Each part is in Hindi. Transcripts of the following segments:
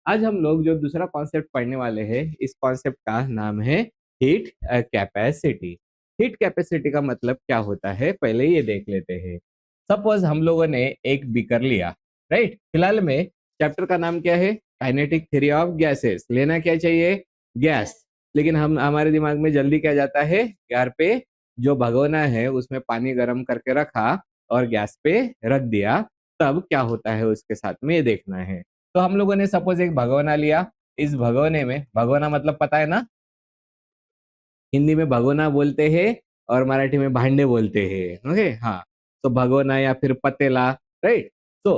आज हम लोग जो दूसरा कॉन्सेप्ट पढ़ने वाले हैं, इस कॉन्सेप्ट का नाम है हीट कैपेसिटी। हीट कैपेसिटी का मतलब क्या होता है, पहले ये देख लेते हैं। सपोज हम लोगों ने एक बीकर लिया, राइट। फिलहाल में चैप्टर का नाम क्या है, काइनेटिक थ्योरी ऑफ गैसेस। लेना क्या चाहिए, गैस। लेकिन हम हमारे दिमाग में जल्दी क्या जाता है, यार पे जो भगोना है उसमें पानी गर्म करके रखा और गैस पे रख दिया, तब क्या होता है उसके साथ में ये देखना है। तो हम लोगों ने सपोज एक भगोना लिया। इस भगोने में, भगोना मतलब पता है ना, हिंदी में भगोना बोलते हैं और मराठी में भांडे बोलते हैं। ओके, हाँ। तो भगोना या फिर पतेला, राइट। तो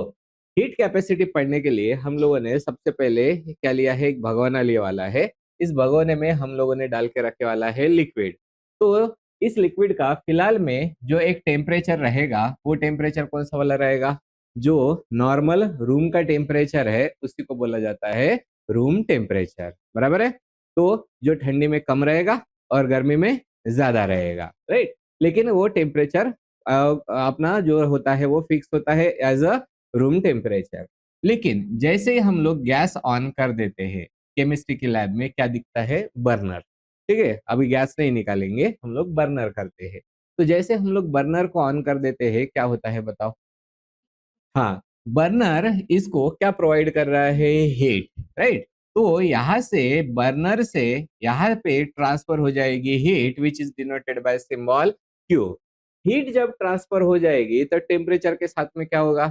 हीट कैपेसिटी पढ़ने के लिए हम लोगों ने सबसे पहले क्या लिया है, एक भगोना लिया वाला है। इस भगोने में हम लोगों ने डाल के रखे वाला है लिक्विड। तो इस लिक्विड का फिलहाल में जो एक टेम्परेचर रहेगा, वो टेम्परेचर कौन सा वाला रहेगा, जो नॉर्मल रूम का टेम्परेचर है उसी को बोला जाता है रूम टेम्परेचर, बराबर है। तो जो ठंडी में कम रहेगा और गर्मी में ज्यादा रहेगा, राइट। लेकिन वो टेम्परेचर अपना जो होता है वो फिक्स होता है एज अ रूम टेम्परेचर। लेकिन जैसे ही हम लोग गैस ऑन कर देते हैं, केमिस्ट्री की लैब में क्या दिखता है, बर्नर। ठीक है, अभी गैस नहीं निकालेंगे, हम लोग बर्नर करते हैं। तो जैसे हम लोग बर्नर को ऑन कर देते हैं, क्या होता है बताओ। हाँ, बर्नर इसको क्या प्रोवाइड कर रहा है, हीट, राइट। तो यहाँ से बर्नर से यहाँ पे ट्रांसफर हो जाएगी heat, which is denoted by symbol Q. Heat जब ट्रांसफर हो जाएगी तो टेम्परेचर के साथ में क्या होगा,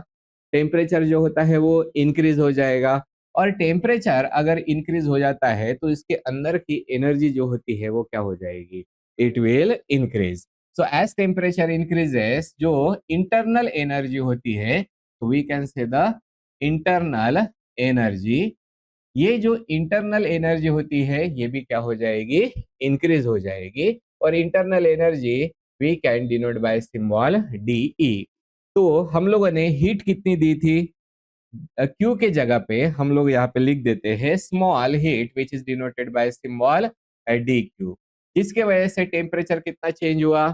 टेम्परेचर जो होता है वो इंक्रीज हो जाएगा। और टेम्परेचर अगर इंक्रीज हो जाता है तो इसके अंदर की एनर्जी जो होती है वो क्या हो जाएगी, it will increase. So as temperature increases, जो इंटरनल एनर्जी होती है, we can say the internal energy, ये जो इंटरनल एनर्जी होती है ये भी क्या हो जाएगी, इंक्रीज हो जाएगी। और internal energy we can denote by symbol DE. तो हम लोगों ने हीट कितनी दी थी, क्यू के जगह पे हम लोग यहाँ पे लिख देते हैं small heat which is denoted by symbol D Q. जिसके वजह से टेम्परेचर कितना चेंज हुआ,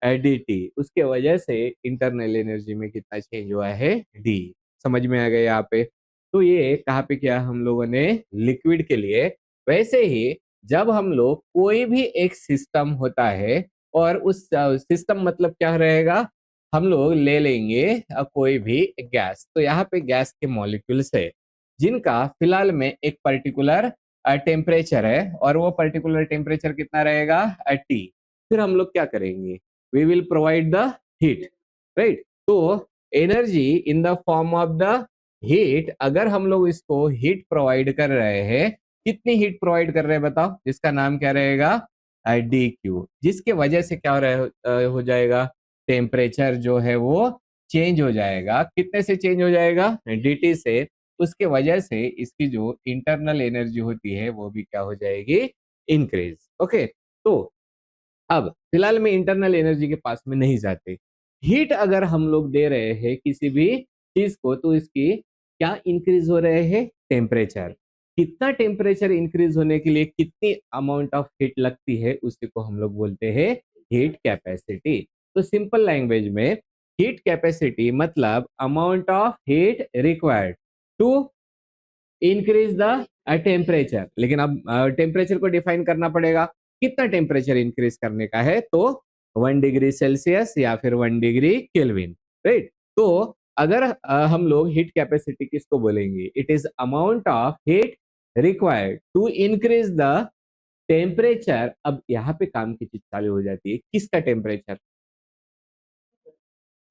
डी टी। उसके वजह से इंटरनल एनर्जी में कितना चेंज हुआ है, डी। समझ में आ गया यहाँ पे। तो ये कहाँ पे किया हम लोगों ने, लिक्विड के लिए। वैसे ही जब हम लोग कोई भी एक सिस्टम होता है, और उस सिस्टम मतलब क्या रहेगा, हम लोग ले लेंगे कोई भी गैस। तो यहाँ पे गैस के मॉलिक्यूल्स है जिनका फिलहाल में एक पर्टिकुलर टेम्परेचर है, और वो पर्टिकुलर टेम्परेचर कितना रहेगा, टी। फिर हम लोग क्या करेंगे, we will provide the heat, right. तो energy in the form of the heat, अगर हम लोग इसको हीट प्रोवाइड कर रहे हैं, कितनी हीट प्रोवाइड कर रहे हैं बताओ, जिसका नाम क्या रहेगा, डी क्यू। जिसके वजह से क्या हो जाएगा, टेम्परेचर जो है वो चेंज हो जाएगा। कितने से चेंज हो जाएगा, डीटी से। उसके वजह से इसकी जो इंटरनल एनर्जी होती है वो भी क्या हो जाएगी, इंक्रीज। ओके। तो अब फिलहाल में इंटरनल एनर्जी के पास में नहीं जाते। हीट अगर हम लोग दे रहे हैं किसी भी चीज को, तो इसकी क्या इंक्रीज हो रहे हैं, टेम्परेचर। कितना टेम्परेचर इंक्रीज होने के लिए कितनी अमाउंट ऑफ हीट लगती है, उसी को हम लोग बोलते हैं हीट कैपेसिटी। तो सिंपल लैंग्वेज में हीट कैपेसिटी मतलब amount of heat required to increase the temperature. लेकिन अब टेम्परेचर को डिफाइन करना पड़ेगा, कितना टेम्परेचर इंक्रीज करने का है, तो 1 डिग्री सेल्सियस या फिर 1 डिग्री केल्विन, राइट। तो अगर हम लोग हीट कैपेसिटी किसको बोलेंगे, it is amount of heat required to increase the temperature. अब यहाँ पे काम की चीज चालू हो जाती है, किसका टेम्परेचर,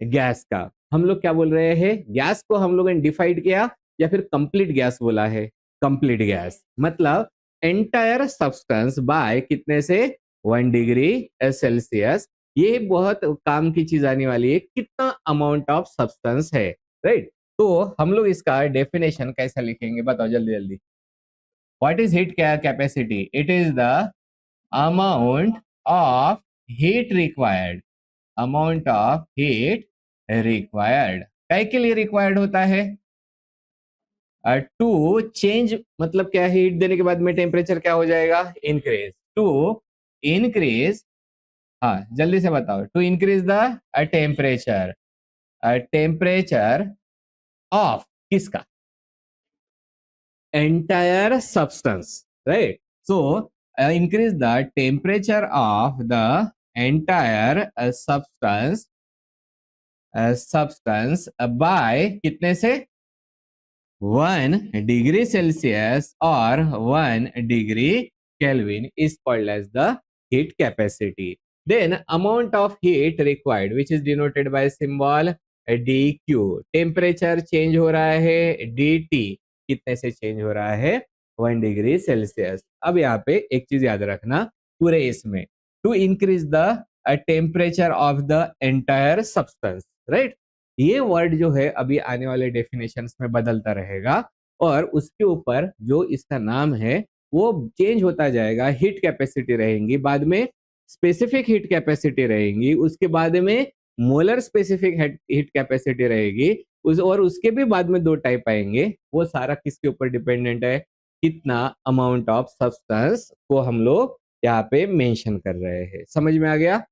गैस का। हम लोग क्या बोल रहे हैं, गैस को हम लोगों ने डिफाइड किया या फिर कंप्लीट गैस बोला है, कंप्लीट गैस मतलब एंटायर सब्सटेंस बाय कितने से, 1 डिग्री सेल्सियस। ये बहुत काम की चीज आने वाली है, कितना अमाउंट ऑफ सब्सटेंस है, राइट। तो हम लोग इसका डेफिनेशन कैसा लिखेंगे बताओ जल्दी जल्दी। What is heat capacity, it is the amount of heat required, amount of heat required. काय के लिए रिक्वायर्ड होता है, टू चेंज, मतलब क्या है, हीट देने के बाद में टेम्परेचर क्या हो जाएगा, इंक्रीज। टू इंक्रीज, हाँ जल्दी से बताओ, to increase the temperature, temperature of किसका, entire substance, right? So increase the temperature of the entire substance by कितने से 1 degree Celsius or 1 degree Kelvin is called as the heat capacity. Then amount of heat required, which is denoted by symbol dq. Temperature change हो रहा है dt, कितने से चेंज हो रहा है 1 degree Celsius. अब यहाँ पे एक चीज याद रखना पूरे इसमें, to increase the temperature of the entire substance, right? ये वर्ड जो है अभी आने वाले डेफिनेशंस में बदलता रहेगा और उसके ऊपर जो इसका नाम है वो चेंज होता जाएगा. हीट कैपेसिटी रहेंगी, बाद में स्पेसिफिक हीट कैपेसिटी रहेंगी, उसके बाद में मोलर स्पेसिफिक हीट कैपेसिटी रहेगी, और उसके भी बाद में 2 टाइप आएंगे. वो सारा किसके ऊपर डिपेंडेंट है? कितना अमाउंट ऑफ सब्सटेंस को हम लोग यहाँ पे मेंशन कर रहे हैं. समझ में आ गया?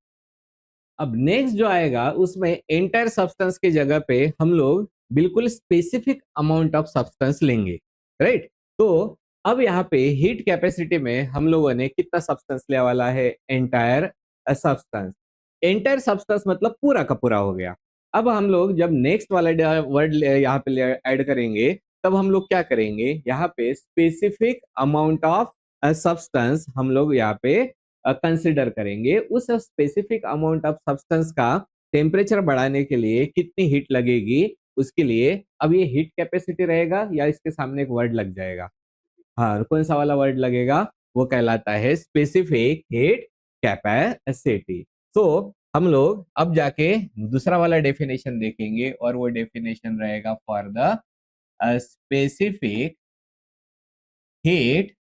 अब नेक्स्ट जो आएगा उसमें एंटायर सब्सटेंस की जगह पे हम लोग बिल्कुल स्पेसिफिक अमाउंट ऑफ सब्सटेंस लेंगे, राइट? तो अब यहाँ पे हीट कैपेसिटी में हम लोगों ने कितना सब्सटेंस लिया वाला है? Entire substance. एंटायर सब्सटेंस मतलब पूरा का पूरा हो गया. अब हम लोग जब नेक्स्ट वाला वर्ड यहाँ पे ऐड करेंगे तब हम लोग क्या करेंगे? यहाँ पे स्पेसिफिक अमाउंट ऑफ सब्सटेंस हम लोग यहाँ पे कंसिडर करेंगे. उस स्पेसिफिक अमाउंट ऑफ सब्सटेंस का टेम्परेचर बढ़ाने के लिए कितनी हीट लगेगी उसके लिए. अब ये हीट कैपेसिटी रहेगा या इसके सामने एक वर्ड लग जाएगा? हाँ, कौन सा वाला वर्ड लगेगा? वो कहलाता है स्पेसिफिक हीट कैपेसिटी. तो हम लोग अब जाके दूसरा वाला डेफिनेशन देखेंगे और वो डेफिनेशन रहेगा for the specific heat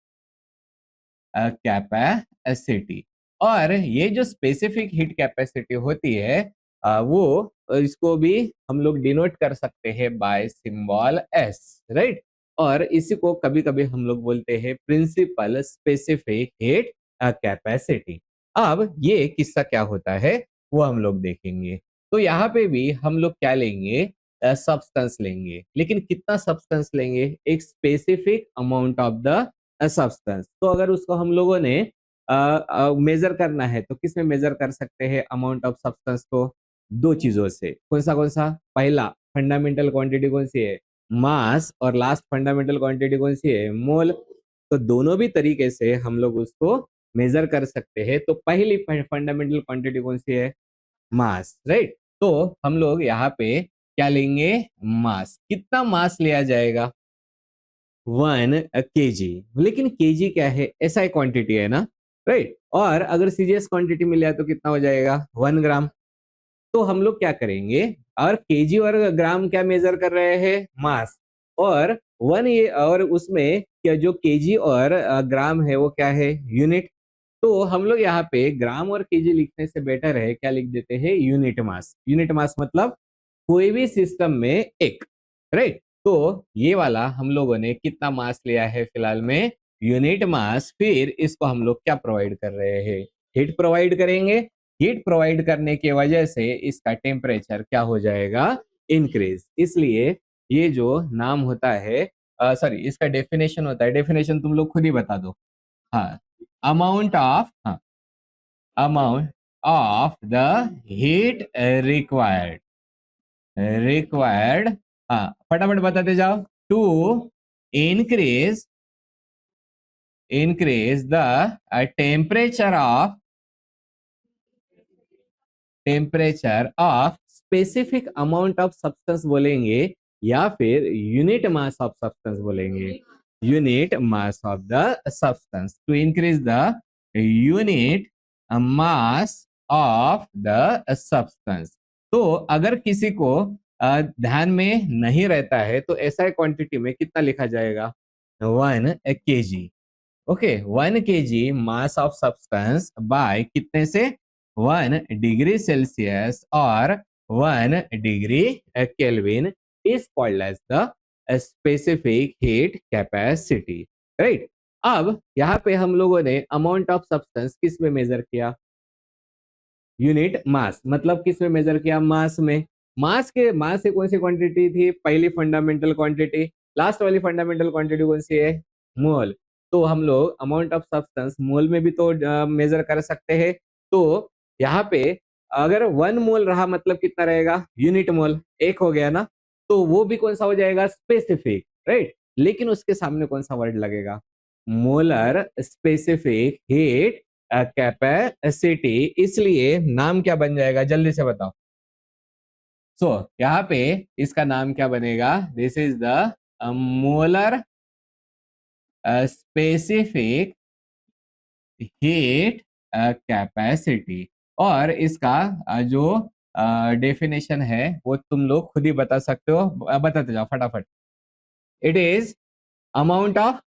capacity. और ये जो स्पेसिफिक हीट कैपेसिटी होती है वो इसको भी हम लोग डिनोट कर सकते हैं बाय सिंबल एस, राइट? और इसी को कभी कभी हम लोग बोलते हैं प्रिंसिपल स्पेसिफिक हीट कैपेसिटी. अब ये किस्सा क्या होता है वो हम लोग देखेंगे. तो यहाँ पे भी हम लोग क्या लेंगे? सब्सटेंस लेंगे, लेकिन कितना सब्सटेंस लेंगे? एक specific amount of the substance. तो अगर उसको हम लोगों ने मेजर करना है तो किस में मेजर कर सकते हैं अमाउंट ऑफ सब्सटेंस को? 2 चीजों से. कौन सा? पहला फंडामेंटल क्वांटिटी कौन सी है? मास. और लास्ट फंडामेंटल क्वांटिटी कौन सी है? मोल. तो दोनों भी तरीके से हम लोग उसको मेजर कर सकते हैं. तो पहली फंडामेंटल क्वांटिटी कौन सी है? मास, राइट? तो हम लोग यहाँ पे क्या लेंगे? मास. कितना मास लिया जाएगा? 1 kg. लेकिन kg क्या है? SI क्वांटिटी है ना, राइट? और अगर CGS क्वांटिटी मिल जाए तो कितना हो जाएगा? 1 ग्राम. तो हम लोग क्या करेंगे? और kg और ग्राम क्या मेजर कर रहे हैं? मास. और 1 ये, और उसमें क्या जो kg और ग्राम है वो क्या है? यूनिट. तो हम लोग यहाँ पे ग्राम और kg लिखने से बेटर है क्या लिख देते हैं? Unit mass. यूनिट मास मतलब कोई भी सिस्टम में एक, राइट? तो ये वाला हम लोगों ने कितना मास लिया है फिलहाल में? यूनिट मास. फिर इसको हम लोग क्या प्रोवाइड कर रहे हैं? हीट प्रोवाइड करेंगे. हीट प्रोवाइड करने की वजह से इसका टेम्परेचर क्या हो जाएगा? इंक्रीज. इसलिए ये जो नाम होता है, सॉरी, इसका डेफिनेशन होता है, डेफिनेशन तुम लोग खुद ही बता दो. हाँ, अमाउंट ऑफ, हाँ, amount of the heat required, हाँ, फटाफट बताते जाओ. To increase the temperature of specific amount of substance बोलेंगे या फिर यूनिट मास ऑफ सब्सटेंस बोलेंगे? Unit mass of the substance. To increase the unit mass of the substance. तो अगर किसी को ध्यान में नहीं रहता है तो ऐसा क्वांटिटी में कितना लिखा जाएगा? 1 kg. Okay, 1 kg mass of substance bye कितने से? 1 degree Celsius और 1 degree Kelvin is called as the specific heat capacity, right? अब यहाँ पे हम लोगों ने अमाउंट ऑफ सब्सटेंस किस में मेजर किया? Unit mass. मतलब किस में मेजर किया? मास में. मास से कौन सी क्वांटिटी थी? पहली फंडामेंटल क्वांटिटी. लास्ट वाली फंडामेंटल क्वांटिटी कौन सी है? मोल। तो हम लोग अमाउंट ऑफ सब्सटेंस मोल में भी तो मेजर कर सकते हैं। तो यहाँ पे अगर 1 मोल रहा मतलब कितना रहेगा? यूनिट मोल, एक हो गया ना। तो वो भी कौन सा हो जाएगा? Specific, right. लेकिन उसके सामने कौन सा वर्ड लगेगा? Molar specific heat capacity. इसलिए नाम क्या बन जाएगा? जल्दी से बताओ। सो यहाँ पे इसका नाम क्या बनेगा? This is the molar specific heat capacity. और इसका जो डेफिनेशन है वो तुम लोग खुद ही बता सकते हो। बताते जाओ फटाफट। इट इज अमाउंट ऑफ,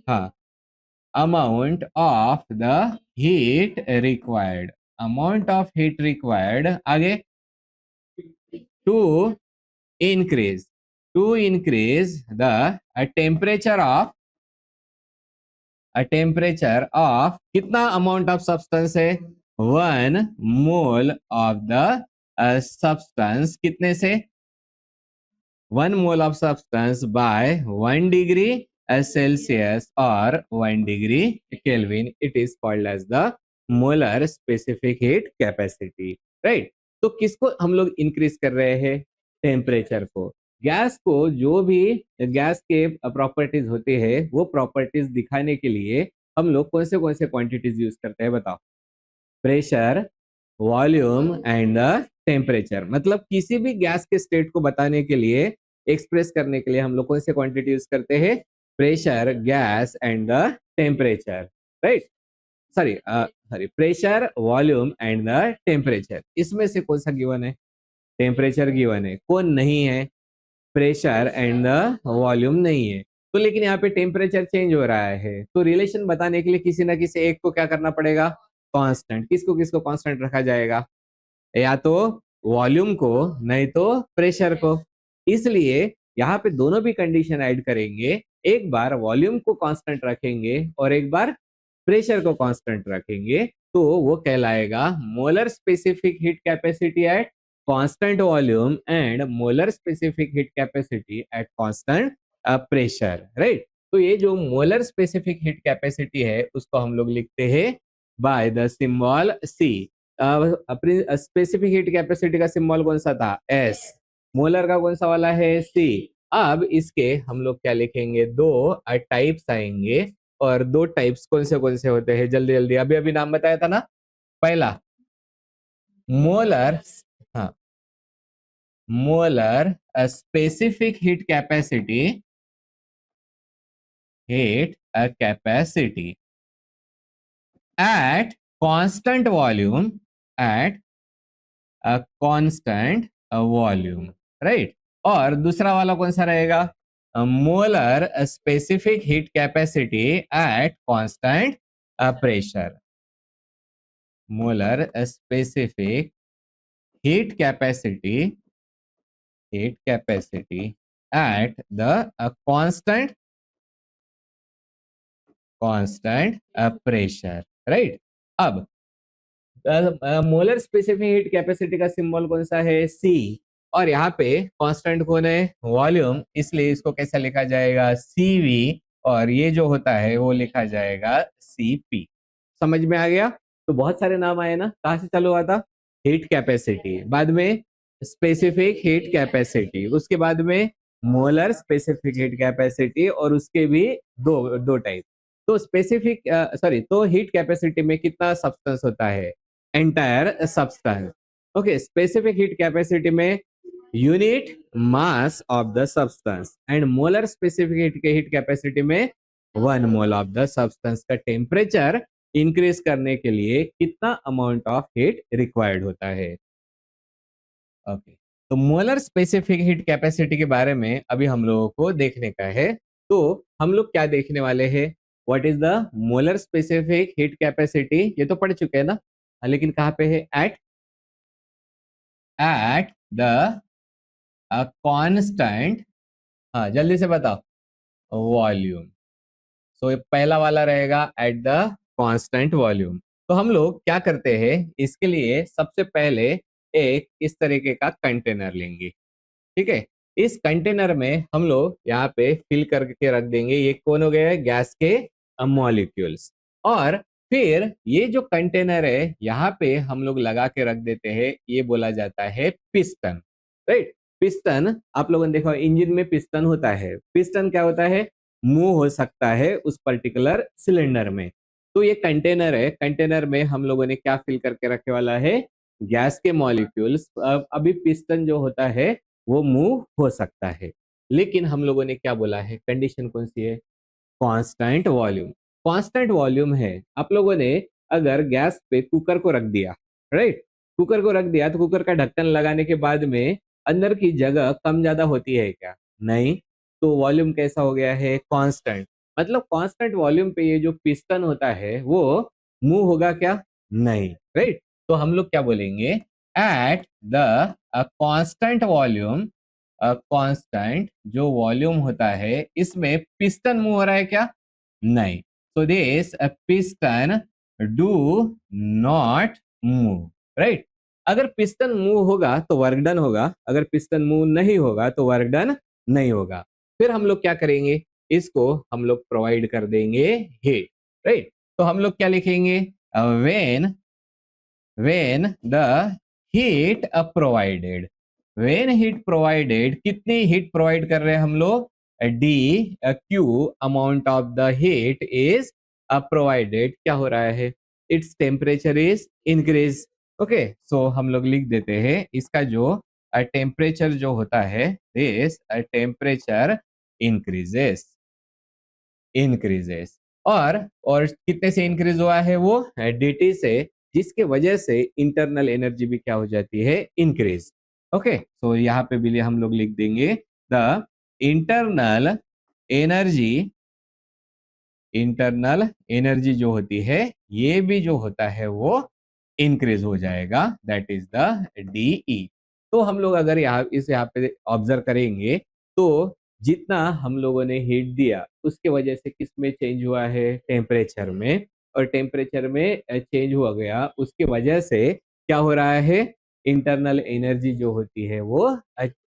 हाँ, amount of the heat required, amount of heat required, आगे, to increase the temperature of कितना अमाउंट ऑफ सब्सटेंस है? 1 मोल ऑफ द सब्सटेंस, कितने से? 1 mole of substance by 1 degree Celsius और 1 degree kelvin. It is called as the molar specific heat capacity, right. तो किसको हम लोग इंक्रीज कर रहे हैं? टेम्परेचर को। गैस को जो भी गैस के प्रॉपर्टीज होते हैं वो प्रॉपर्टीज दिखाने के लिए हम लोग कौन से क्वांटिटीज यूज करते हैं? बताओ। Pressure, volume and the temperature. मतलब किसी भी गैस के स्टेट को बताने के लिए, एक्सप्रेस करने के लिए हम लोग कौन से क्वांटिटी यूज करते हैं? Pressure, gas and the temperature, right. Sorry, pressure, volume and the temperature. इसमें से कौन सा गिवन है? टेम्परेचर गिवन है। कौन नहीं है? प्रेशर एंड द वॉल्यूम नहीं है। तो लेकिन यहाँ पे टेम्परेचर चेंज हो रहा है, तो रिलेशन बताने के लिए किसी ना किसी एक को क्या करना पड़ेगा? कांस्टेंट। किसको किसको कांस्टेंट रखा जाएगा? या तो वॉल्यूम को, नहीं तो प्रेशर को। इसलिए यहाँ पे दोनों भी कंडीशन ऐड करेंगे। एक बार वॉल्यूम को कांस्टेंट रखेंगे और एक बार प्रेशर को कांस्टेंट रखेंगे, तो वो कहलाएगा molar specific heat capacity at constant volume and molar specific heat capacity at constant pressure, right. तो ये जो मोलर स्पेसिफिक हीट कैपेसिटी है उसको हम लोग लिखते हैं बाय द सिंबल सी। अपनी स्पेसिफिक हीट कैपेसिटी का सिंबल कौन सा था? एस। मोलर का कौन सा वाला है? सी। अब इसके हम लोग क्या लिखेंगे? दो टाइप्स आएंगे। और दो टाइप्स कौन से होते हैं? जल्दी जल्दी, अभी अभी नाम बताया था ना। पहला मोलर, हाँ, molar specific heat capacity, heat capacity at constant volume, eight constant volume, right. और दूसरा वाला कौन सा रहेगा? Molar specific heat capacity at constant pressure. Molar specific heat capacity, heat capacity at the constant pressure, right. अब मोलर स्पेसिफिक हीट कैपेसिटी का सिंबल कौन सा है? सी। और यहाँ पे कांस्टेंट कौन है? वॉल्यूम। इसलिए इसको कैसा लिखा जाएगा? सीवी। और ये जो होता है वो लिखा जाएगा सीपी। समझ में आ गया? तो बहुत सारे नाम आए ना। कहाँ से चालू हुआ था? हीट कैपेसिटी, बाद में स्पेसिफिक हीट कैपेसिटी, उसके बाद में मोलर स्पेसिफिक हीट कैपेसिटी, और उसके भी दो दो टाइप। तो स्पेसिफिक सॉरी, तो हीट कैपेसिटी में कितना सब्सटेंस होता है? Entire substance. Okay, specific heat capacity में unit mass of the substance, and molar specific heat capacity में 1 मोल ऑफ द सब्सटेंस का टेम्परेचर इंक्रीज करने के लिए कितना अमाउंट ऑफ हीट रिक्वायर्ड होता है। ओके, तो मोलर स्पेसिफिक हीट कैपेसिटी के बारे में अभी हम लोगों को देखने का है। तो हम लोग क्या देखने वाले हैं? What is the molar specific heat capacity? ये तो पढ़ चुके हैं ना। लेकिन कहाँ पे है? एट द कांस्टेंट, हाँ जल्दी से बताओ, वॉल्यूम। सो पहला वाला रहेगा एट द कांस्टेंट वॉल्यूम। तो हम लोग क्या करते हैं? इसके लिए सबसे पहले एक इस तरीके का कंटेनर लेंगे, ठीक है। इस कंटेनर में हम लोग यहाँ पे फिल करके रख देंगे। ये कौन हो गया? गैस के मॉलिक्यूल्स। और फिर ये जो कंटेनर है यहाँ पे हम लोग लगा के रख देते हैं, ये बोला जाता है पिस्टन, राइट। पिस्टन आप लोगों ने देखा इंजन में पिस्टन होता है। पिस्टन क्या होता है? मूव हो सकता है उस पर्टिकुलर सिलेंडर में। तो ये कंटेनर है, कंटेनर में हम लोगों ने क्या फिल करके रखे वाला है? गैस के मॉलिक्यूल्स। अभी पिस्टन जो होता है वो मूव हो सकता है, लेकिन हम लोगों ने क्या बोला है? कंडीशन कौन सी है? Constant volume. कांस्टेंट वॉल्यूम है। आप लोगों ने अगर गैस पे कुकर को रख दिया, राइट, कुकर को रख दिया तो कुकर का ढक्कन लगाने के बाद में अंदर की जगह कम ज्यादा होती है क्या? नहीं। तो वॉल्यूम कैसा हो गया है? कांस्टेंट। मतलब कांस्टेंट वॉल्यूम पे ये जो पिस्टन होता है वो मूव होगा क्या? नहीं, राइट। तो हम लोग क्या बोलेंगे? Eight the constant volume, constant जो वॉल्यूम होता है इसमें पिस्टन मूव हो रहा है क्या? नहीं। So this piston do not move, right. अगर पिस्टन मूव होगा तो वर्क डन होगा, अगर पिस्टन मूव नहीं होगा तो वर्क डन नहीं होगा। फिर हम लोग क्या करेंगे? इसको हम लोग प्रोवाइड कर देंगे हीट, राइट। तो हम लोग क्या लिखेंगे? When when the heat provided, when heat provided, कितनी हीट प्रोवाइड कर रहे हैं हम लोग? D Q amount of the heat is provided. क्या हो रहा है? It's temperature is increase. Okay, so हम लोग लिख देते हैं इसका जो टेम्परेचर जो होता है, दिस टेम्परेचर इंक्रीजेस, इंक्रीजेस। और कितने से इंक्रीज हुआ है वो? dt से, जिसके वजह से इंटरनल एनर्जी भी क्या हो जाती है? इंक्रीज। ओके, तो यहाँ पे भी हम लोग लिख देंगे the internal energy, internal energy जो होती है ये भी जो होता है वो इंक्रीज हो जाएगा, दैट इज द डीई। तो हम लोग अगर यहाँ पे ऑब्जर्व करेंगे तो जितना हम लोगों ने हीट दिया उसके वजह से किस में चेंज हुआ है? टेम्परेचर में। और टेम्परेचर में चेंज हुआ गया उसके वजह से क्या हो रहा है? इंटरनल एनर्जी जो होती है वो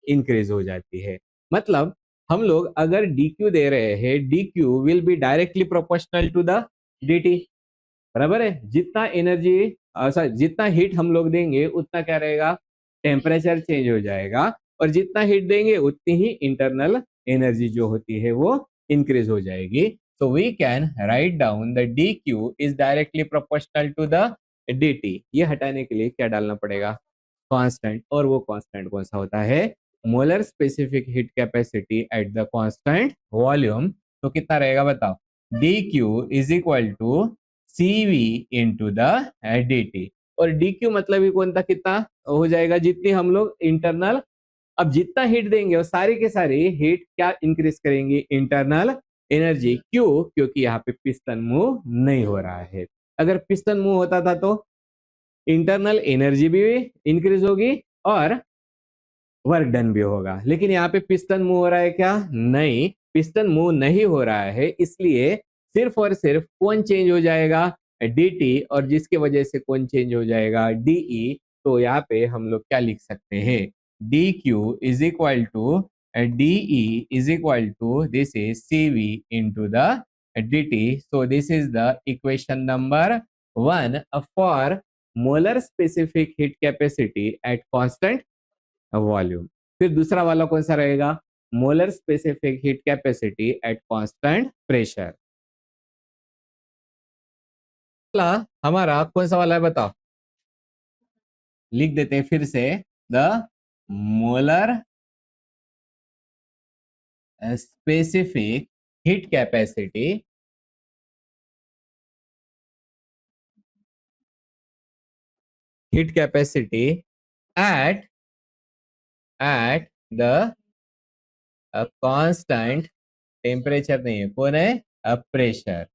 इंक्रीज हो जाती है। मतलब हम लोग अगर dq दे रहे हैं, dq will be directly proportional to the dt, बराबर है। जितना एनर्जी सॉरी जितना हीट हम लोग देंगे उतना क्या रहेगा? टेम्परेचर चेंज हो जाएगा। और जितना हीट देंगे उतनी ही इंटरनल एनर्जी जो होती है वो इंक्रीज हो जाएगी। So we can write down the dq is directly proportional to the dt। ये हटाने के लिए क्या डालना पड़ेगा? कांस्टेंट। और वो कांस्टेंट कौन सा होता है? Molar specific heat capacity at the constant volume. तो कितना रहेगा बताओ? dq is equal to cv into the dt। और dq मतलब ही कौन था? कितना हो जाएगा? जितनी हम लोग इंटरनल, अब जितना हीट देंगे वो सारी के सारी हीट क्या इंक्रीज करेंगी? Internal energy. क्यों? क्योंकि यहाँ पे पिस्टन मूव नहीं हो रहा है। अगर पिस्टन मूव होता था तो इंटरनल एनर्जी भी इंक्रीज होगी और वर्क डन भी होगा। लेकिन यहाँ पे पिस्टन मूव हो रहा है क्या? नहीं, पिस्टन मूव नहीं हो रहा है, इसलिए सिर्फ और सिर्फ कौन चेंज हो जाएगा? dt। और जिसके वजह से कौन चेंज हो जाएगा? de। तो यहाँ पे हम लोग क्या लिख सकते हैं? dq is equal to de is equal to this is cv into the dt। So this is the equation number 1 for molar specific heat capacity at constant volume. फिर दूसरा वाला कौन सा रहेगा? Molar specific heat capacity at constant pressure. हमारा कौन सा वाला है बताओ? लिख देते हैं फिर से, the molar specific heat capacity, heat capacity eight eight the constant temperature नहीं है, कौन है? Pressure,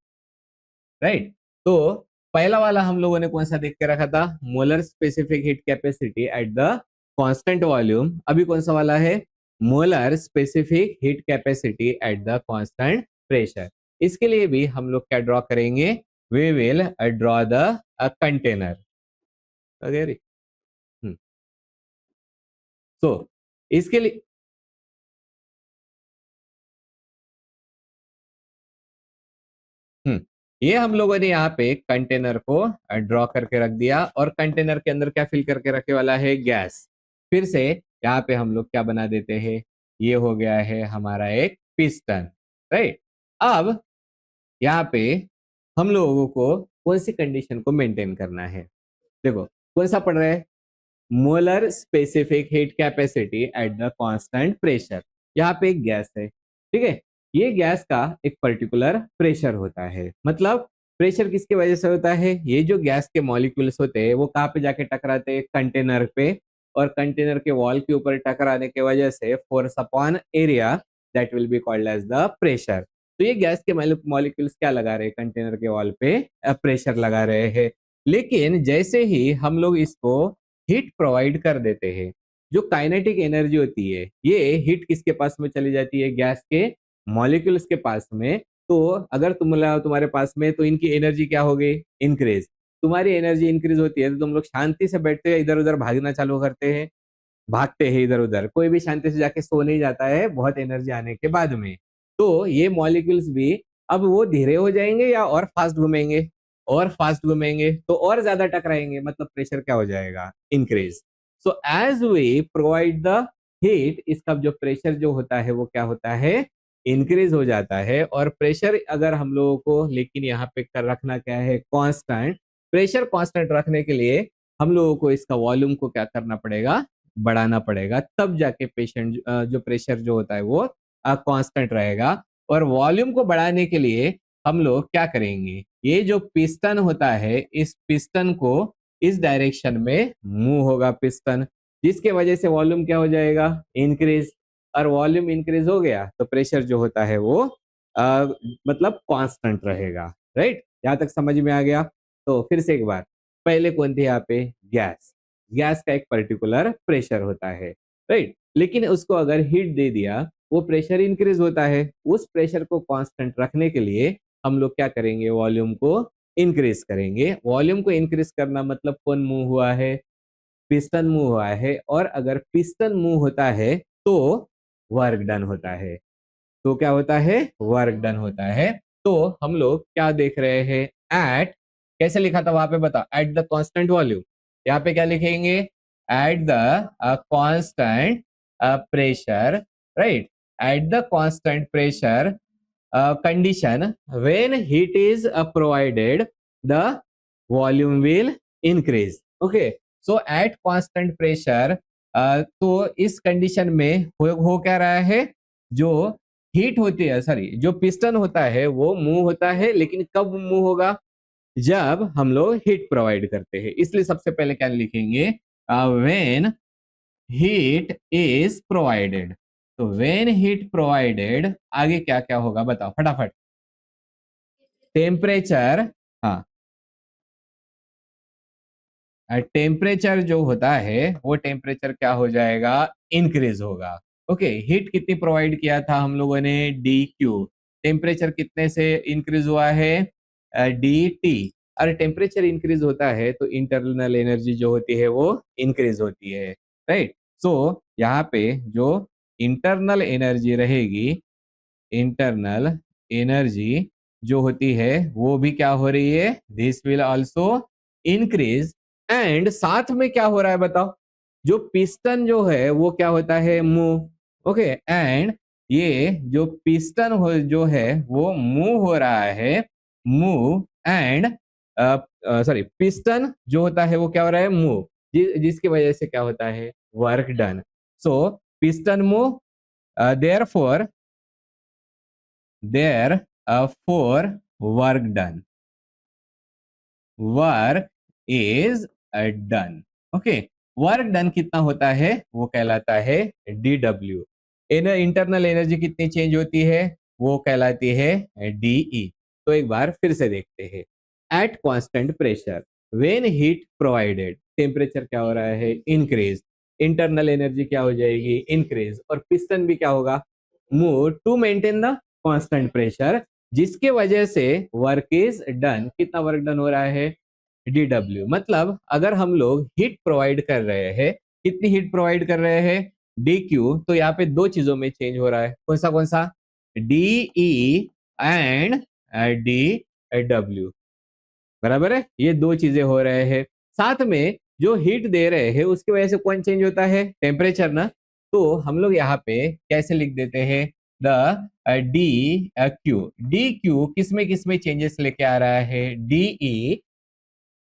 right. तो पहला वाला हम लोगों ने कौन सा देख के रखा था? Molar specific heat capacity at the constant volume. अभी कौन सा वाला है? Molar specific heat capacity at the constant pressure. इसके लिए भी हम लोग क्या ड्रॉ करेंगे? We will draw the container वगैरह। सो इसके लिए ये हम लोगों ने यहाँ पे कंटेनर को ड्रॉ करके रख दिया और कंटेनर के अंदर क्या फिल करके रखे वाला है, गैस। फिर से यहाँ पे हम लोग क्या बना देते हैं, ये हो गया है हमारा एक पिस्टन, राइट। अब यहाँ पे हम लोगों को कौन सी कंडीशन को मेंटेन करना है, देखो कौन सा पढ़ रहा है, molar specific heat capacity at the constant pressure. यहाँ पे एक गैस है, ठीक है, ये गैस का एक पर्टिकुलर प्रेशर होता है। मतलब प्रेशर किसकी वजह से होता है, ये जो गैस के मॉलिक्यूल्स होते हैं वो कहाँ पे जाके टकराते हैं, कंटेनर पे, और कंटेनर के वॉल के ऊपर टकराने की वजह से force upon area that will be called as the pressure. तो ये गैस के मॉलिक्यूल्स क्या लगा रहे हैं, कंटेनर के वॉल पे प्रेशर लगा रहे हैं। लेकिन जैसे ही हम लोग इसको हीट प्रोवाइड कर देते हैं, जो काइनेटिक एनर्जी होती है ये हीट किसके पास में चली जाती है, गैस के मॉलिक्यूल्स के पास में। तो अगर तुम्हारे पास में, तो इनकी एनर्जी क्या हो गई, इंक्रीज। तुम्हारी एनर्जी इंक्रीज होती है तो तुम लोग शांति से बैठते हैं, इधर उधर भागना चालू करते हैं, भागते हैं इधर उधर। कोई भी शांति से जाके सो नहीं जाता है बहुत एनर्जी आने के बाद में। तो ये मॉलिक्यूल्स भी अब वो धीरे हो जाएंगे या और फास्ट घूमेंगे, और फास्ट घूमेंगे तो और ज्यादा टकराएंगे, मतलब प्रेशर क्या हो जाएगा, increase. So as we provide the heat, इसका जो प्रेशर जो होता है वो क्या होता है, इंक्रीज हो जाता है। और प्रेशर अगर हम लोगों को, लेकिन यहाँ पे कर रखना क्या है, कांस्टेंट। प्रेशर कांस्टेंट रखने के लिए हम लोगों को इसका वॉल्यूम को क्या करना पड़ेगा, बढ़ाना पड़ेगा, तब जाके पेशेंट जो प्रेशर जो होता है वो कांस्टेंट रहेगा। और वॉल्यूम को बढ़ाने के लिए हम लोग क्या करेंगे, ये जो पिस्टन होता है इस पिस्टन को इस डायरेक्शन में मूव होगा पिस्टन, जिसके वजह से वॉल्यूम क्या हो जाएगा, इंक्रीज। और वॉल्यूम इंक्रीज हो गया तो प्रेशर जो होता है वो मतलब कांस्टेंट रहेगा, राइट। यहाँ तक समझ में आ गया। तो फिर से एक बार, पहले कौन थे यहाँ पे, गैस। गैस का एक पर्टिकुलर प्रेशर होता है, राइट। लेकिन उसको अगर हीट दे दिया वो प्रेशर इंक्रीज होता है। उस प्रेशर को कांस्टेंट रखने के लिए हम लोग क्या करेंगे, वॉल्यूम को इंक्रीज करेंगे। वॉल्यूम को इंक्रीज करना मतलब कौन मूव हुआ है, पिस्टन मूव हुआ है। और अगर पिस्टन मूव होता है तो वर्क डन होता है। तो क्या होता है, वर्क डन होता है। तो हम लोग क्या देख रहे हैं, एट, कैसे लिखा था वहां पे बता, एट द कांस्टेंट वॉल्यूम। यहाँ पे क्या लिखेंगे, eight the constant pressure, right, eight the constant pressure condition when heat is provided, the volume will increase. Okay, so at constant pressure, तो इस कंडीशन में हो क्या रहा है, जो हीट होती है, सॉरी, जो पिस्टन होता है वो मूव होता है। लेकिन कब मूव होगा, जब हम लोग हीट प्रोवाइड करते हैं। इसलिए सबसे पहले क्या लिखेंगे, व्हेन हीट इज प्रोवाइडेड। तो व्हेन हीट प्रोवाइडेड, आगे क्या क्या होगा बताओ फटाफट, टेम्परेचर, हाँ, टेम्परेचर जो होता है वो टेम्परेचर क्या हो जाएगा, इंक्रीज होगा। ओके, हीट कितनी प्रोवाइड किया था हम लोगों ने, डी क्यू। टेम्परेचर कितने से इंक्रीज हुआ है, डी टी। और टेम्परेचर इंक्रीज होता है तो इंटरनल एनर्जी जो होती है वो इंक्रीज होती है, राइट। सो यहाँ पे जो इंटरनल एनर्जी रहेगी, इंटरनल एनर्जी जो होती है वो भी क्या हो रही है, this will also increase. And साथ में क्या हो रहा है बताओ, जो पिस्टन जो है वो क्या होता है, मूव। ओके, एंड ये जो पिस्टन हो जो है वो मूव हो रहा है, मूव। एंड सॉरी, पिस्टन जो होता है वो क्या हो रहा है, मूव, जिसकी वजह से क्या होता है, work done. So piston move, therefore for work done, work is done। Okay, work done कितना होता है वो कहलाता है dw। इंटरनल एनर्जी कितनी चेंज होती है वो कहलाती है de। तो एक बार फिर से देखते हैं, eight constant pressure when heat provided, temperature क्या हो रहा है, इंक्रीज। इंटरनल एनर्जी क्या हो जाएगी, इंक्रीज। और पिस्टन भी क्या होगा, move to maintain the constant pressure, जिसके वजह से वर्क इज डन। कितना वर्क डन हो रहा है, dw। मतलब अगर हम लोग हीट प्रोवाइड कर रहे हैं, कितनी हीट प्रोवाइड कर रहे हैं, dq, तो यहाँ पे दो चीजों में चेंज हो रहा है, कौन सा, de एंड d डब्ल्यू, बराबर है। ये दो चीजें हो रहे हैं, साथ में जो हीट दे रहे हैं उसकी वजह से कौन चेंज होता है, टेम्परेचर ना। तो हम लोग यहाँ पे कैसे लिख देते हैं, the D Q, D Q किस में चेंजेस लेके आ रहा है, डी ई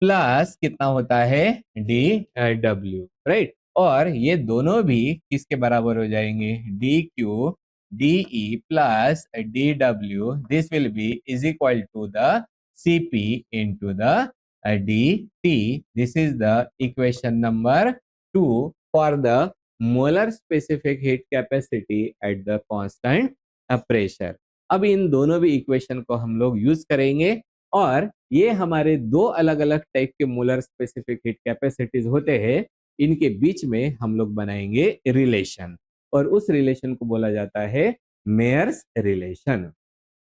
प्लस कितना होता है, डी डब्ल्यू, राइट। और ये दोनों भी किसके बराबर हो जाएंगे, D Q D E plus D W, this will be is equal to the CP into the D T. This is the equation number 2 for the molar specific heat capacity at the constant pressure. अब इन दोनों भी इक्वेशन को हम लोग यूज करेंगे, और ये हमारे दो अलग अलग टाइप के मोलर स्पेसिफिक हीट कैपेसिटीज होते हैं, इनके बीच में हम लोग बनाएंगे रिलेशन, और उस रिलेशन को बोला जाता है मेयर्स रिलेशन।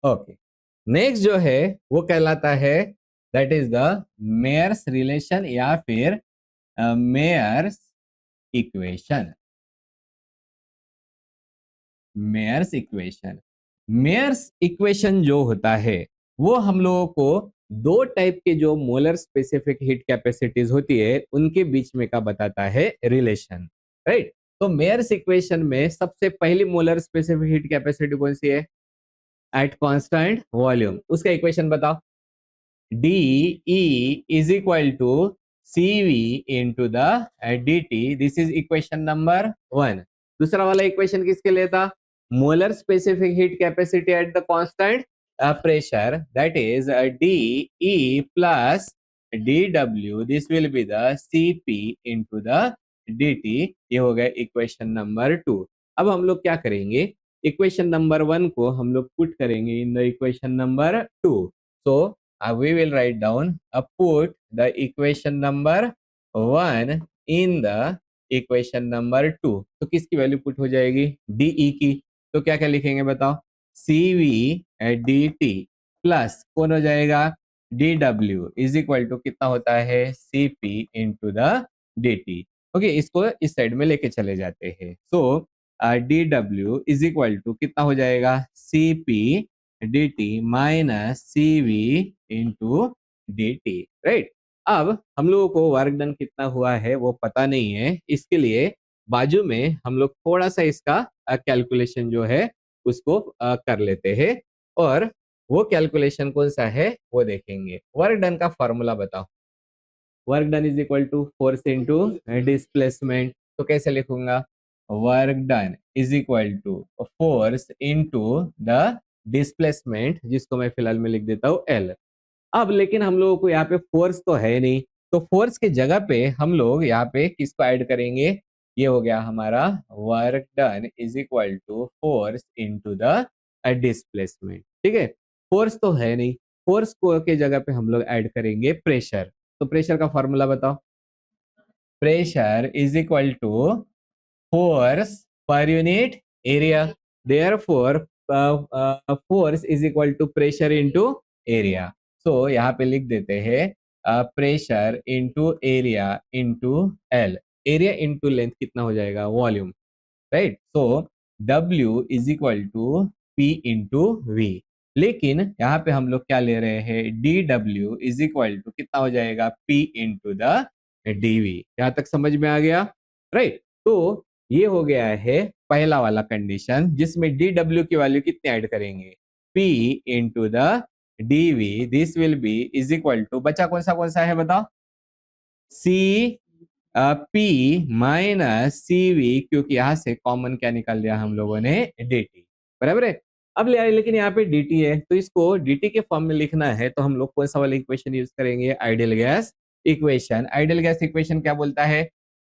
ओके, नेक्स्ट जो है वो कहलाता है, that is the Mayer's relation या फिर Mayer's equation. Mayer's equation, Mayer's equation जो होता है वो हम लोगों को दो टाइप के जो मोलर स्पेसिफिक हीट कैपेसिटीज होती है उनके बीच में का बताता है रिलेशन, राइट। तो मेयर्स इक्वेशन में सबसे पहली मोलर स्पेसिफिक हीट कैपेसिटी कौन सी है, एट कांस्टेंट वॉल्यूम, उसका इक्वेशन बताओ, D E is equal to C V into the D T, this is equation number 1। दूसरा वाला इक्वेशन किसके लिए था, molar specific heat capacity at the constant pressure, that is D E plus D W, this will be the C P into the D T. ये हो गया इक्वेशन नंबर 2। अब हम लोग क्या करेंगे, इक्वेशन नंबर 1 को हम लोग पुट करेंगे in the equation number 2। So we will write down, put the equation number 1 in the equation number 2। तो किसकी वैल्यू पुट हो जाएगी, डीई की। तो क्या क्या लिखेंगे बताओ, C V D T plus कौन हो जाएगा, D W is equal to कितना होता है, C P into the D T. Okay, इसको इस साइड में लेके चले जाते हैं। So D W is equal to कितना हो जाएगा, C P D T minus C V into D T, right. अब हम लोगों को वर्क डन कितना हुआ है वो पता नहीं है, इसके लिए बाजू में हम लोग थोड़ा सा इसका कैलकुलेशन जो है उसको कर लेते हैं, और वो कैलकुलेशन कौन सा है वो देखेंगे। वर्क डन का फॉर्मूला बताओ, work done is equal to force into displacement. तो कैसे लिखूंगा, work done is equal to force into the displacement, जिसको मैं फिलहाल में लिख देता हूँ एल। अब लेकिन हम लोगों को यहाँ पे फोर्स तो है नहीं, तो फोर्स के जगह पे हम लोग यहाँ पे किसको ऐड करेंगे, ये हो गया हमारा work done is equal to force into the displacement, ठीक है। फोर्स तो है नहीं, फोर्स को के जगह पे हम लोग ऐड करेंगे प्रेशर। तो प्रेशर का फॉर्मूला बताओ, pressure is equal to force पर unit area, therefore force is equal to pressure into area. So यहाँ पे लिख देते हैं pressure into area into L, area into length कितना हो जाएगा, volume, right. So W is equal to P into V, लेकिन यहाँ पे हम लोग क्या ले रहे हैं, DW इज इक्वल टू कितना हो जाएगा, P इंटू द DV। यहाँ तक समझ में आ गया, राइट। तो ये हो गया है पहला वाला कंडीशन, जिसमें DW की वैल्यू कितने ऐड करेंगे, P into the DV, this will be is equal to, बचा कौन सा है बताओ, C P minus C V, क्योंकि यहां से कॉमन क्या निकाल दिया हम लोगों ने, डी टी, बराबर है। अब लेकिन यहाँ पे डी टी है, तो इसको डी टी के फॉर्म में लिखना है, तो हम लोग कौन सा वाला इक्वेशन यूज करेंगे, ideal gas equation. Ideal gas equation क्या बोलता है,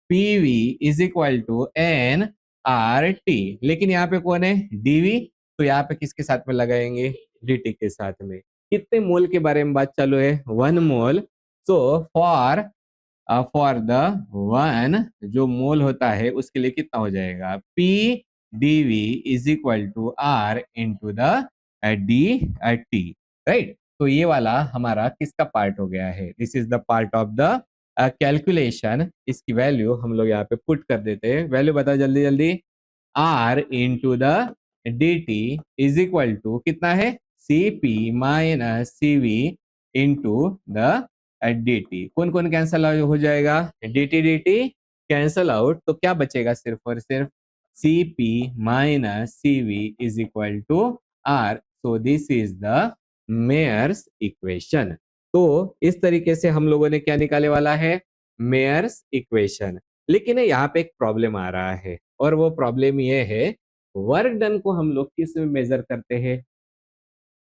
P V is equal to N R T, लेकिन यहाँ पे कौन है, डीवी, तो यहाँ पे किसके साथ में लगाएंगे, डी टी के साथ में। कितने मोल के बारे में बात चालू है, 1 मोल। सो फॉर द 1 जो मोल होता है उसके लिए कितना हो जाएगा, P dV is equal to R into the D T, right. तो ये वाला हमारा किसका पार्ट हो गया है, this is the part of the calculation. इसकी वैल्यू हम लोग यहाँ पे पुट कर देते हैं, वैल्यू बताओ जल्दी जल्दी, R into the D T is equal to कितना है, Cp minus Cv into the dt। कौन कौन कैंसल हो जाएगा? dt dt कैंसल आउट, तो क्या बचेगा? सिर्फ और सिर्फ Cp minus Cv is equal to R। So this is the Mayer's equation. तो इस तरीके से हम लोगों ने क्या निकाले वाला है? Mayer's equation. लेकिन यहाँ पे एक प्रॉब्लम आ रहा है, और वो प्रॉब्लम ये है, वर्क डन को हम लोग किस में मेजर करते हैं?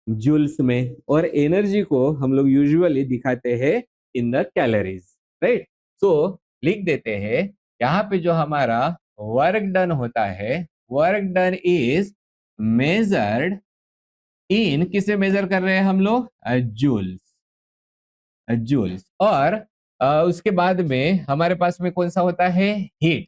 जूल्स में। और एनर्जी को हम लोग यूजुअली दिखाते हैं इन द कैलोरीज, राइट? सो लिख देते हैं यहाँ पे जो हमारा वर्क डन होता है, work done is measured in, किसे मेजर कर रहे हैं हम लोग? Joules, joules. और उसके बाद में हमारे पास में कौन सा होता है? Heat.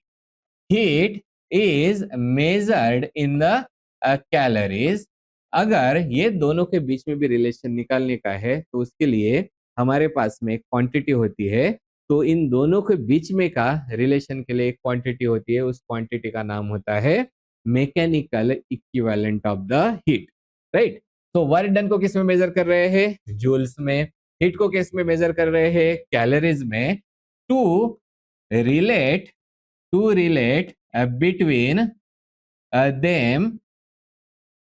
Heat is measured in the calories. अगर ये दोनों के बीच में भी रिलेशन निकालने का है, तो उसके लिए हमारे पास में एक क्वांटिटी होती है। तो इन दोनों के बीच में का रिलेशन के लिए एक क्वांटिटी होती है, उस क्वांटिटी का नाम होता है mechanical equivalent of the heat, right? तो वर्क डन को किस में मेजर कर रहे हैं? जूल्स में। हीट को किस में मेजर कर रहे हैं? कैलोरीज में। To relate, between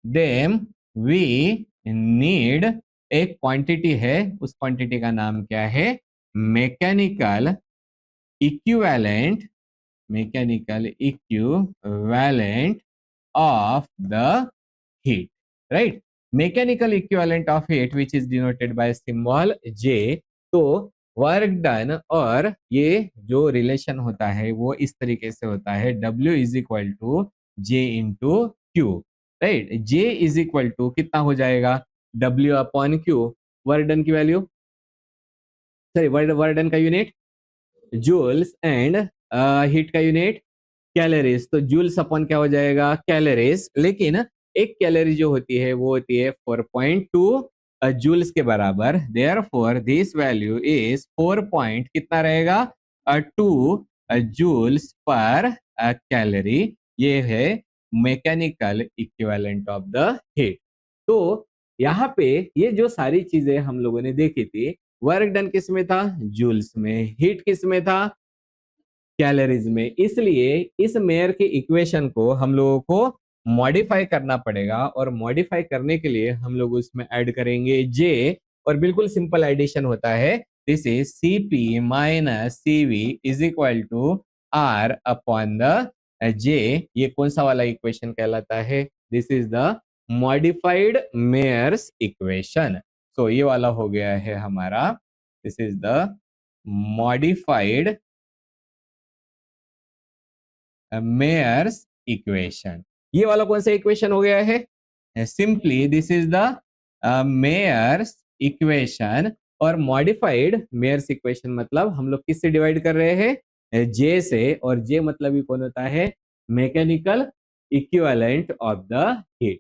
them we need एक क्वांटिटी है, उस क्वांटिटी का नाम क्या है? Mechanical equivalent, mechanical equivalent of the heat, right? Mechanical equivalent of heat which is denoted by symbol J। तो वर्क डन और ये जो रिलेशन होता है वो इस तरीके से होता है, W is equal to J into Q, right? J is equal to कितना हो जाएगा? W upon Q. Work done की वैल्यू, सॉरी वर्क डन का यूनिट जूल्स, एंड हीट का यूनिट कैलोरीज। तो जूल्स अपॉन क्या हो जाएगा? कैलोरीज। लेकिन एक कैलोरी जो होती है वो होती है 4.2 जूल्स के बराबर। Therefore this value is 4 point कितना रहेगा? 2 जूल्स पर कैलोरी। ये है mechanical equivalent of the heat. तो यहाँ पे ये जो सारी चीजें हम लोगों ने देखी थी, वर्क डन किस में था? जूल्स में। हीट किस में था? कैलोरीज में। इसलिए इस मेयर के इक्वेशन को हम लोगों को मॉडिफाई करना पड़ेगा, और मॉडिफाई करने के लिए हम लोग उसमें ऐड करेंगे जे। और बिल्कुल सिंपल एडिशन होता है। This is Cp minus Cv is equal to R upon the J. ये कौन सा वाला इक्वेशन कहलाता है? This is the modified Mayer's equation. So ये वाला हो गया है हमारा, this is the modified Mayer's equation. ये वाला कौन सा इक्वेशन हो गया है? Simply this is the Mayer's equation. और मॉडिफाइड मेयर्स इक्वेशन मतलब हम लोग किससे डिवाइड कर रहे हैं? जे से। और जे मतलब ही कौन होता है? Mechanical equivalent of the heat.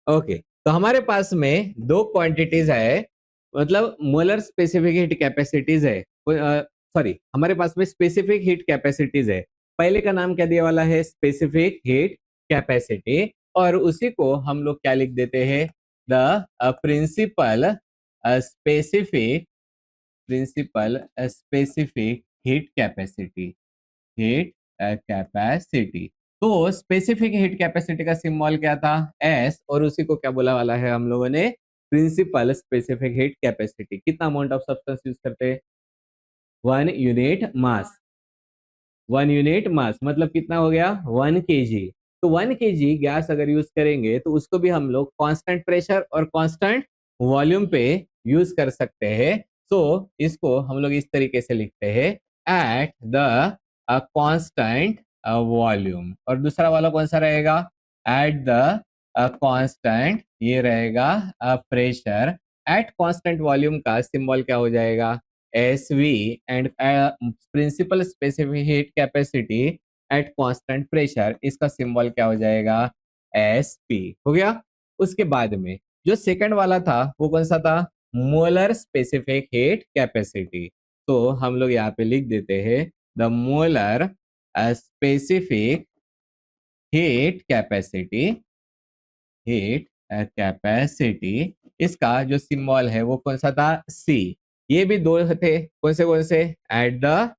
Okay, तो हमारे पास में दो क्वांटिटीज है, मतलब मोलर स्पेसिफिक हीट कैपेसिटीज है। सॉरी, हमारे पास में स्पेसिफिक हीट कैपेसिटीज है। पहले का नाम क्या दिया वाला है? Specific heat capacity. और उसी को हम लोग क्या लिख देते हैं? The principal specific, principal specific heat capacity, heat capacity. तो स्पेसिफिक हीट कैपेसिटी का सिंबल क्या था? एस। और उसी को क्या बोला वाला है हम लोगों ने? Principal specific heat capacity. कितना अमाउंट ऑफ सब्सटेंस यूज करते हैं? 1 यूनिट मास। 1 यूनिट मास मतलब कितना हो गया? 1 kg। तो 1 kg गैस अगर यूज करेंगे तो उसको भी हम लोग कांस्टेंट प्रेशर और कांस्टेंट वॉल्यूम पे यूज कर सकते हैं। तो इसको हम लोग इस तरीके से लिखते हैं, एट द कांस्टेंट वॉल्यूम। और दूसरा वाला कौन सा रहेगा? एट द कांस्टेंट, ये रहेगा प्रेशर। एट कांस्टेंट वॉल्यूम का सिंबल क्या हो जाएगा? SV। And principal specific heat capacity at constant pressure, इसका सिंबल क्या हो जाएगा? SP। हो गया। उसके बाद में जो सेकंड वाला था वो कौन सा था? Molar specific heat capacity. तो हम लोग यहाँ पे लिख देते हैं the molar specific heat capacity, heat capacity, इसका जो सिंबल है वो कौन सा था, सी। ये भी दो थे, कौन से, एट द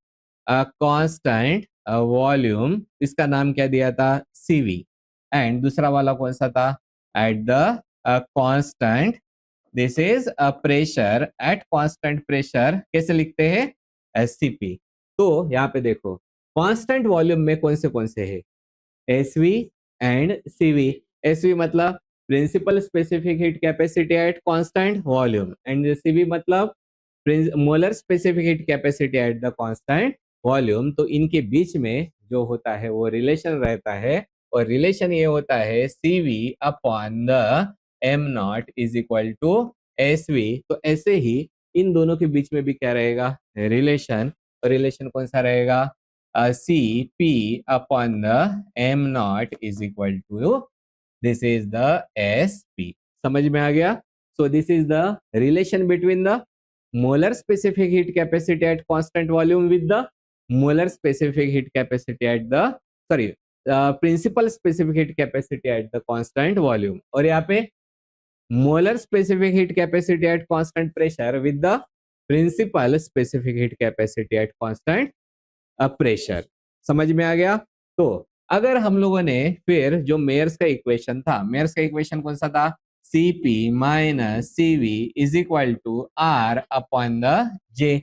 कांस्टेंट वॉल्यूम, इसका नाम क्या दिया था, सीवी। एंड दूसरा वाला कौन सा था, eight the constant, this is a pressure, at constant pressure कैसे लिखते हैं, एससीपी। तो यहाँ पे देखो कांस्टेंट वॉल्यूम में कौन से है, एसवी एंड सीवी। एसवी मतलब principal specific heat capacity at constant volume, and CV मतलब molar specific heat capacity at the constant volume. तो इनके बीच में जो होता है वो रिलेशन रहता है, और रिलेशन ये होता है CV upon the M naught is equal to SV. तो ऐसे ही इन दोनों के बीच में भी क्या रहेगा, रिलेशन, और रिलेशन कौन सा रहेगा, C P upon the M naught is equal to, this is the S P. समझ में आ गया। So this is the relation between the molar specific heat capacity at constant volume with the molar specific heat capacity at the, sorry, principal specific heat capacity at the constant volume। और यहाँ पे molar specific heat capacity at constant pressure with the principal specific heat capacity at constant pressure. समझ में आ गया। तो अगर हम लोगों ने फिर जो मेयर्स का इक्वेशन था, मेयर्स का इक्वेशन कौन सा था, Cp minus Cv is equal to R upon the J,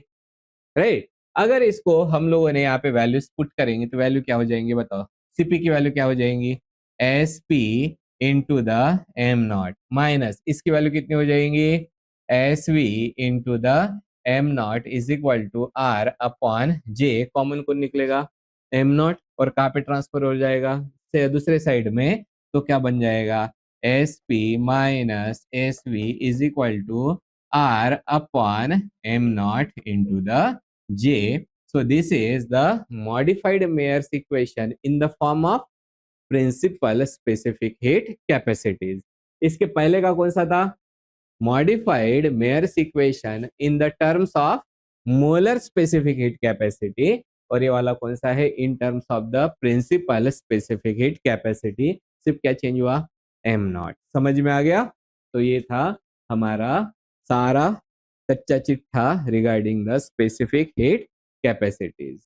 right. अगर इसको हम लोगों ने यहाँ पे वैल्यूज पुट करेंगे तो वैल्यू क्या हो जाएंगी बताओ, Cp की वैल्यू क्या हो जाएंगी, Sp into the M naught, minus इसकी वैल्यू कितनी हो जाएंगी, Sv into the M naught is equal to R upon J, common कौन निकलेगा, एम नॉट, और कहाँ पे ट्रांसफर हो जाएगा, से दूसरे साइड में, तो क्या बन जाएगा, Sp minus Sv is equal to R upon m naught into the J. So this is the modified Mayer's equation in the form of principal specific heat capacities. इसके पहले का कौन सा था, modified Mayer's equation in the terms of molar specific heat capacity, और ये वाला कौन सा है, in terms of the principal specific heat capacity। सिर्फ क्या चेंज हुआ, m नॉट। समझ में आ गया। तो ये था हमारा सारा कच्चा चिट्ठा regarding the specific heat capacities.